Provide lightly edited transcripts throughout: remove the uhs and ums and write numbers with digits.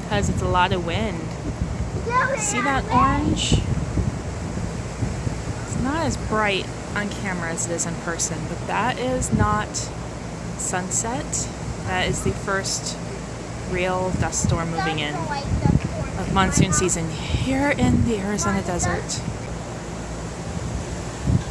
because it's a lot of wind. See that orange? It's not as bright on camera as it is in person, but that is not sunset. That is the first real dust storm moving in of monsoon season here in the Arizona desert.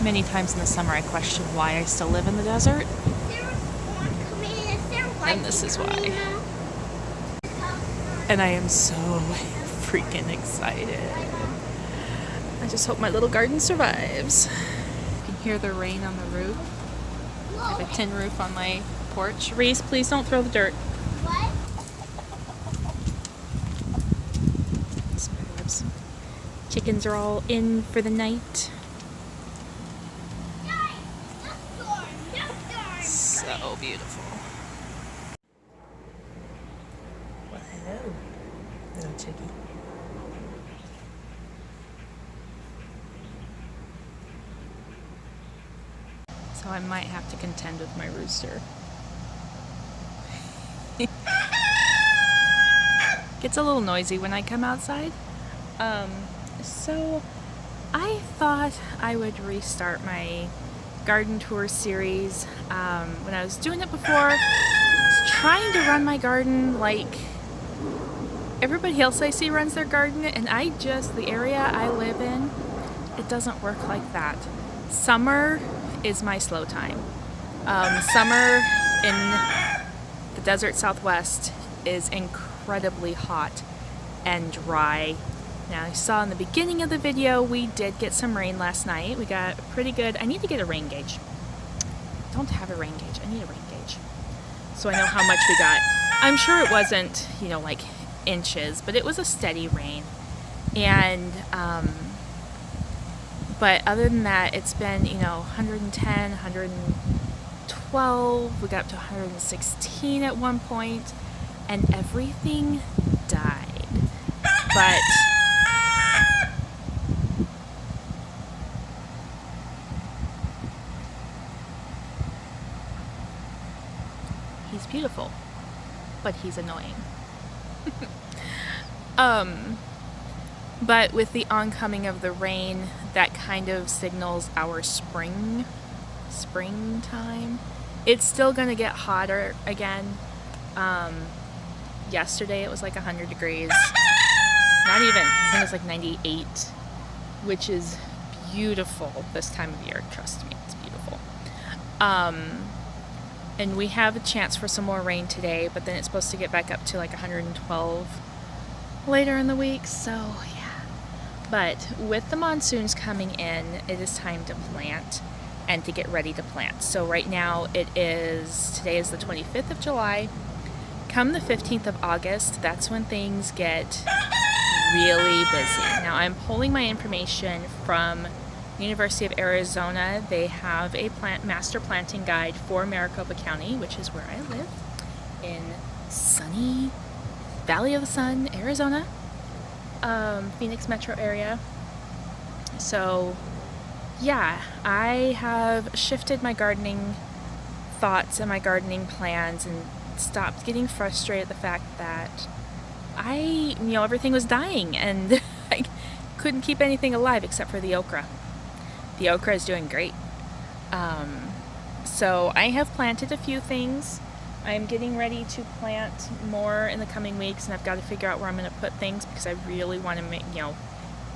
Many times in the summer I question why I still live in the desert, and this is why. And I am so freaking excited. I just hope my little garden survives. You can hear the rain on the roof. I have a tin roof on my porch. Reese, please don't throw the dirt. What? Spiders. Chickens are all in for the night. So beautiful. Well, hello, little chickie. So I might have to contend with my rooster. Gets a little noisy when I come outside. So I thought I would restart my garden tour series. When I was doing it before, I was trying to run my garden like everybody else I see runs their garden, and the area I live in, it doesn't work like that. Summer is my slow time. Summer in the desert Southwest is incredibly hot and dry. Now, I saw in the beginning of the video we did get some rain last night. We got a pretty good, I need to get a rain gauge. I don't have a rain gauge, I need a rain gauge, so I know how much we got. I'm sure it wasn't, you know, like inches, but it was a steady rain. And but other than that, it's been, you know, 110, 112, we got up to 116 at one point, and everything died. But he's beautiful, but he's annoying. But with the oncoming of the rain, that kind of signals our springtime. It's still gonna get hotter again. Yesterday it was like 100 degrees. Not even, I think it was like 98, which is beautiful this time of year. Trust me, it's beautiful. And we have a chance for some more rain today, but then it's supposed to get back up to like 112 later in the week, so yeah. But with the monsoons coming in, it is time to plant and to get ready to plant. So right now today is the 25th of July. Come the 15th of August, that's when things get really busy. Now, I'm pulling my information from University of Arizona. They have a master planting guide for Maricopa County, which is where I live, in sunny Valley of the Sun, Arizona, Phoenix metro area. So yeah, I have shifted my gardening thoughts and my gardening plans and stopped getting frustrated at the fact that everything was dying and I couldn't keep anything alive except for the okra. The okra is doing great. So I have planted a few things. I'm getting ready to plant more in the coming weeks, and I've got to figure out where I'm going to put things because I really want to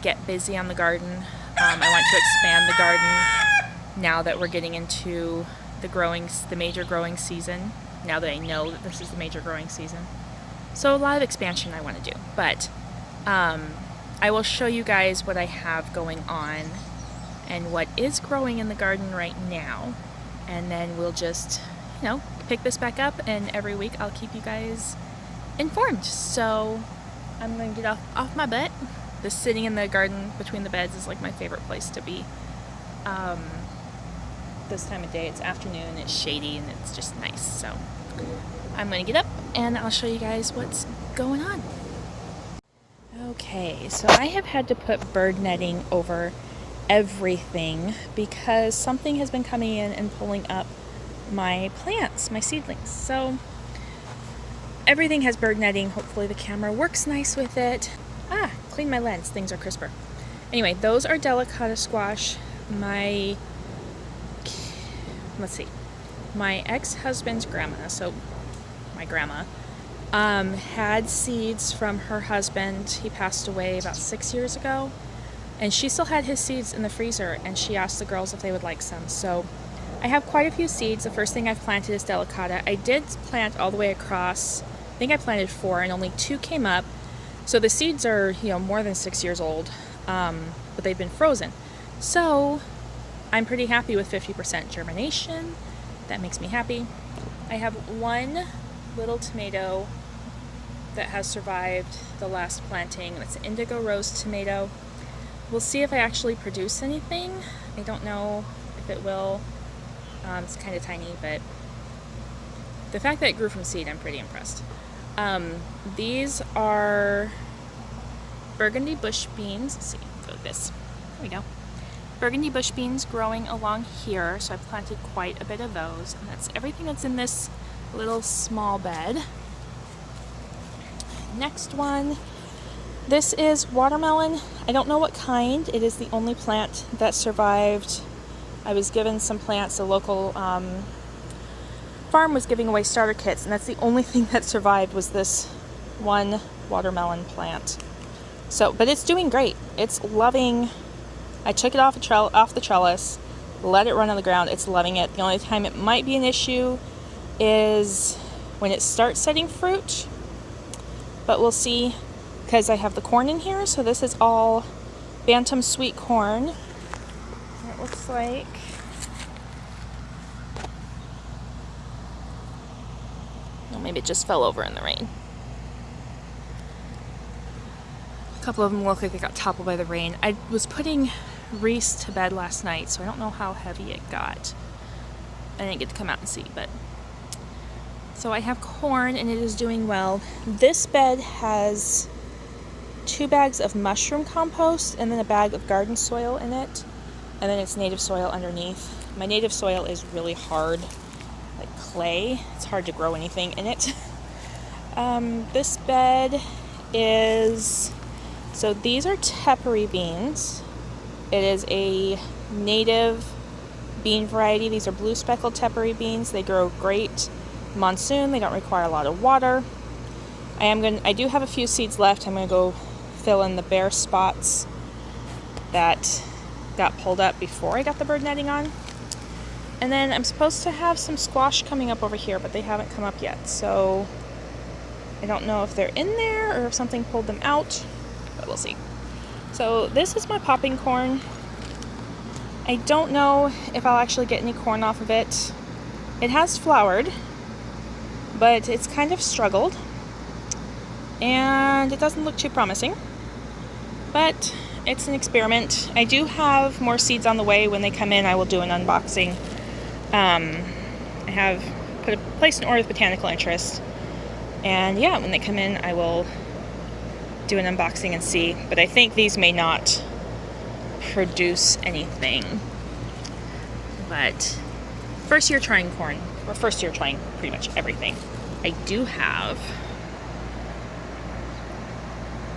get busy on the garden. I want to expand the garden now that we're getting into the major growing season, now that I know that this is the major growing season. So a lot of expansion I want to do, but I will show you guys what I have going on and what is growing in the garden right now, and then we'll just, pick this back up, and every week I'll keep you guys informed. So I'm going to get off my butt. Just sitting in the garden between the beds is like my favorite place to be. This time of day, it's afternoon, it's shady, and it's just nice. So I'm going to get up and I'll show you guys what's going on. Okay, so I have had to put bird netting over everything because something has been coming in and pulling up my plants, my seedlings. So everything has bird netting. Hopefully the camera works nice with it. Clean my lens, things are crisper. Anyway, those are delicata squash. My ex-husband's grandma, so my grandma, had seeds from her husband. He passed away about 6 years ago, and she still had his seeds in the freezer, and she asked the girls if they would like some. So I have quite a few seeds. The first thing I've planted is delicata. I did plant all the way across. I think I planted 4 and only 2 came up. So the seeds are, more than 6 years old, but they've been frozen. So I'm pretty happy with 50% germination. That makes me happy. I have one little tomato that has survived the last planting. It's an indigo rose tomato. We'll see if I actually produce anything. I don't know if it will. It's kind of tiny, but the fact that it grew from seed, I'm pretty impressed. These are burgundy bush beans. Let's see, go like this. There we go. Burgundy bush beans growing along here, so I've planted quite a bit of those, and that's everything that's in this little small bed. Next one, this is watermelon. I don't know what kind. It is the only plant that survived. I was given some plants. The local farm was giving away starter kits, and that's the only thing that survived was this one watermelon plant. So, but it's doing great. It's loving. I took it off the trellis, let it run on the ground. It's loving it. The only time it might be an issue is when it starts setting fruit, but we'll see, because I have the corn in here. So this is all Bantam sweet corn. It looks like maybe it just fell over in the rain. A couple of them look like they got toppled by the rain. I was putting Reese to bed last night, so I don't know how heavy it got. I didn't get to come out and see, but so I have corn and it is doing well. This bed has 2 bags of mushroom compost and then a bag of garden soil in it, and then it's native soil underneath. My native soil is really hard, like clay. It's hard to grow anything in it. This bed is, so these are tepary beans. It is a native bean variety. These are blue speckled tepary beans. They grow great monsoon. They don't require a lot of water. I do have a few seeds left. I'm gonna go fill in the bare spots that got pulled up before I got the bird netting on. And then I'm supposed to have some squash coming up over here, but they haven't come up yet. So I don't know if they're in there or if something pulled them out, but we'll see. So this is my popping corn. I don't know if I'll actually get any corn off of it. It has flowered, but it's kind of struggled, and it doesn't look too promising, but it's an experiment. I do have more seeds on the way. When they come in, I will do an unboxing. I have placed an order with Botanical Interest, and yeah, when they come in, I will do an unboxing and see, but I think these may not produce anything. But first year trying corn, or first year trying pretty much everything. I do have,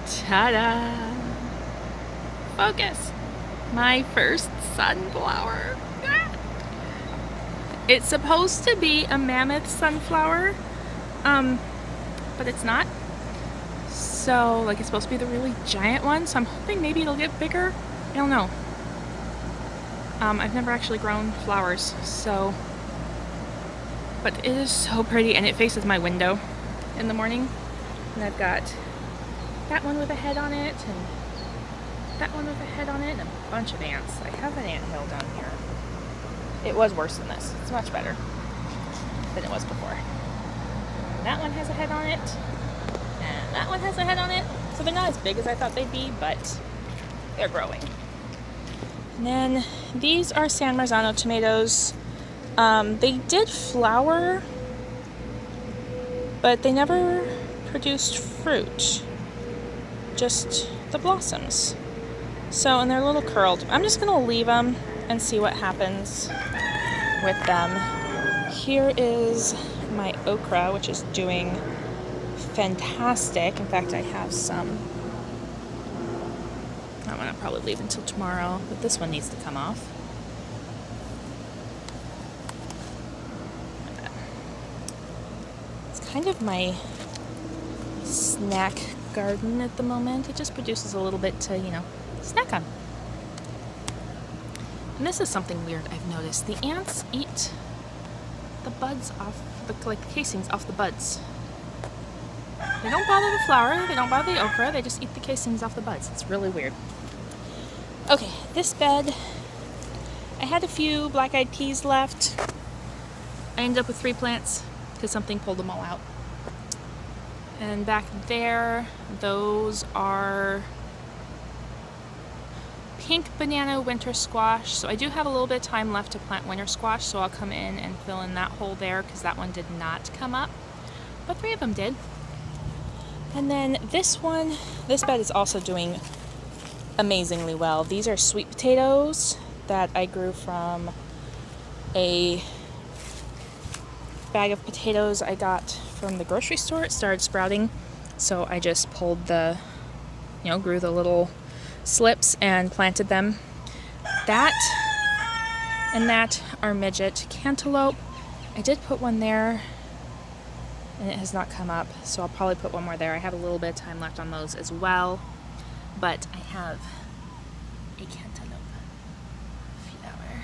ta-da, focus, my first sunflower. It's supposed to be a mammoth sunflower, but it's not. So, like, it's supposed to be the really giant one, so I'm hoping maybe it'll get bigger. I don't know. I've never actually grown flowers, so, but it is so pretty, and it faces my window in the morning. And I've got that one with a head on it, and that one with a head on it, and a bunch of ants. I have an anthill down here. It was worse than this. It's much better than it was before. And that one has a head on it, and that one has a head on it. So they're not as big as I thought they'd be, but they're growing. And then these are San Marzano tomatoes. They did flower, but they never produced fruit, just the blossoms. So, and they're a little curled. I'm just gonna leave them and see what happens with them. Here is my okra, which is doing fantastic. In fact, I have some. I'm gonna probably leave until tomorrow, but this one needs to come off. It's kind of my snack garden at the moment. It just produces a little bit to, you know, snack on. And this is something weird I've noticed. The ants eat the buds off, the casings off the buds. They don't bother the flower, they don't bother the okra, they just eat the casings off the buds. It's really weird. Okay, this bed, I had a few black-eyed peas left. I ended up with 3 plants because something pulled them all out. And back there, those are pink banana winter squash. So I do have a little bit of time left to plant winter squash, so I'll come in and fill in that hole there because that one did not come up, but 3 of them did. And then this bed is also doing amazingly well. These are sweet potatoes that I grew from a bag of potatoes I got from the grocery store. It started sprouting, so I just pulled grew the little slips and planted them. That and that are midget cantaloupe. I did put one there and it has not come up, so I'll probably put one more there. I have a little bit of time left on those as well, but I have a cantaloupe flower,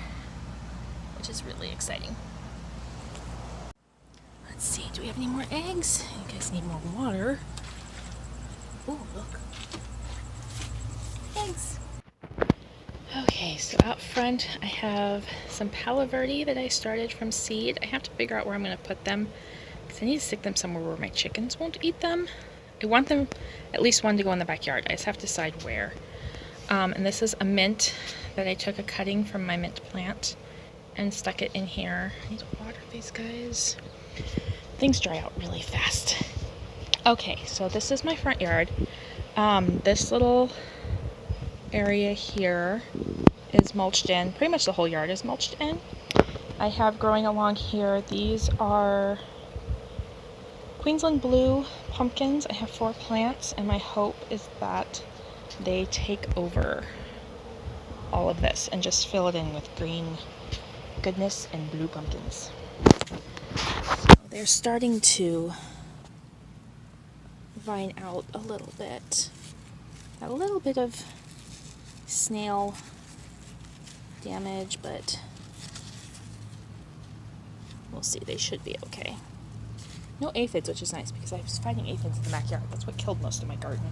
which is really exciting. Let's see, do we have any more eggs? You guys need more water. Oh, look. Eggs. Okay, so out front I have some Palo Verde that I started from seed. I have to figure out where I'm going to put them because I need to stick them somewhere where my chickens won't eat them. I want them, at least one, to go in the backyard. I just have to decide where. And this is a mint that I took a cutting from my mint plant and stuck it in here. I need to water these guys. Things dry out really fast. Okay, so this is my front yard. This little area here is mulched in. Pretty much the whole yard is mulched in. I have growing along here, these are Queensland Blue pumpkins. I have 4 plants, and my hope is that they take over all of this and just fill it in with green goodness and blue pumpkins. So they're starting to vine out a little bit. A little bit of snail damage, but we'll see. They should be okay. No aphids, which is nice because I was fighting aphids in the backyard. That's what killed most of my garden.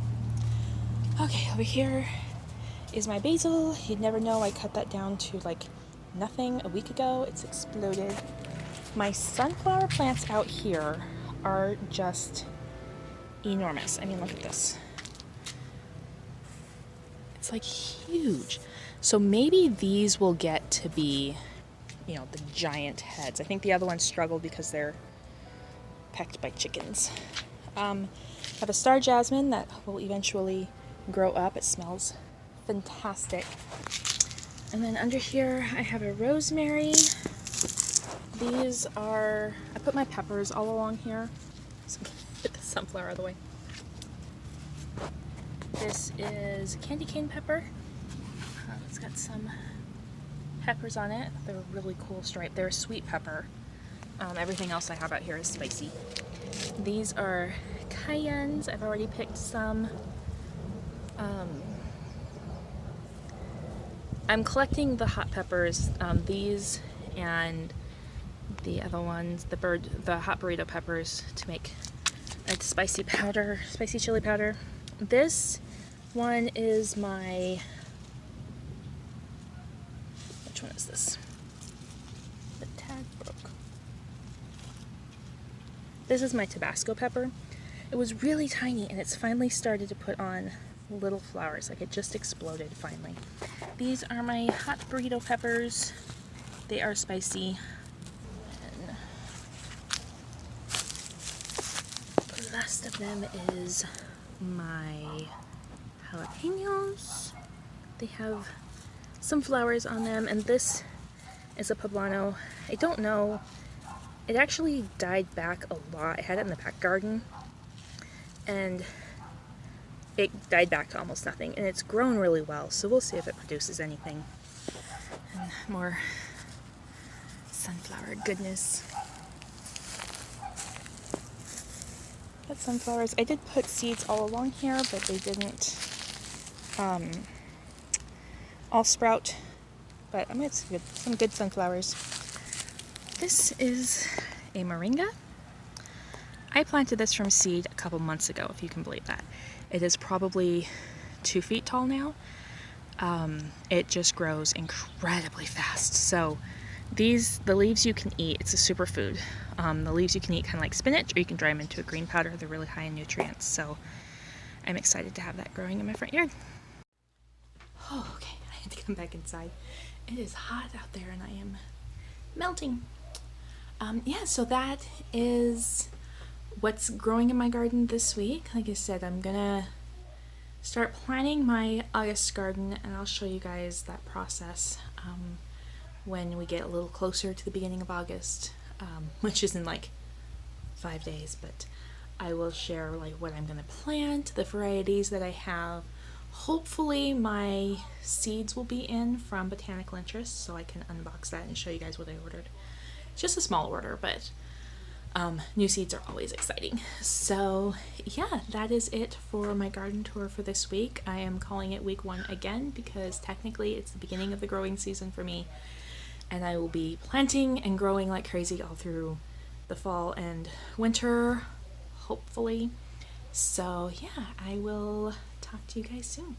Okay, over here is my basil. You'd never know, I cut that down to like nothing a week ago. It's exploded. My sunflower plants out here are just enormous. I mean, look at this. It's like huge. So maybe these will get to be, you know, the giant heads. I think the other ones struggle because they're pecked by chickens. I have a star jasmine that will eventually grow up. It smells fantastic. And then under here I have a rosemary. These are, I put my peppers all along here. So get the sunflower out of the way. This is candy cane pepper. It's got some peppers on it. They're a really cool stripe. They're a sweet pepper. Everything else I have out here is spicy. These are cayennes. I've already picked some. I'm collecting the hot peppers. These and the other ones, the hot burrito peppers, to make a spicy powder, spicy chili powder. This one is my, which one is this? The tag broke. This is my Tabasco pepper. It was really tiny and it's finally started to put on little flowers. Like it just exploded finally. These are my hot burrito peppers. They are spicy. And the last of them is my jalapenos. They have some flowers on them, and this is a poblano. I don't know, it actually died back a lot. I had it in the back garden, and it died back to almost nothing, and it's grown really well, so we'll see if it produces anything. And more sunflower goodness. Got sunflowers. I did put seeds all along here, but they didn't all sprout, but I'm gonna get some good sunflowers. This is a moringa. I planted this from seed a couple months ago, if you can believe that. It is probably 2 feet tall now. It just grows incredibly fast. So the leaves you can eat, it's a superfood. The leaves you can eat kind of like spinach, or you can dry them into a green powder. They're really high in nutrients. So I'm excited to have that growing in my front yard. Oh, okay, I had to come back inside. It is hot out there and I am melting. Yeah, so that is what's growing in my garden this week. Like I said, I'm gonna start planning my August garden, and I'll show you guys that process when we get a little closer to the beginning of August, which is in like 5 days, but I will share like what I'm gonna plant, the varieties that I have. Hopefully my seeds will be in from Botanical Interest, so I can unbox that and show you guys what I ordered. It's just a small order, but new seeds are always exciting. So yeah, that is it for my garden tour for this week. I am calling it week 1 again because technically it's the beginning of the growing season for me, and I will be planting and growing like crazy all through the fall and winter, hopefully. So yeah, I will talk to you guys soon.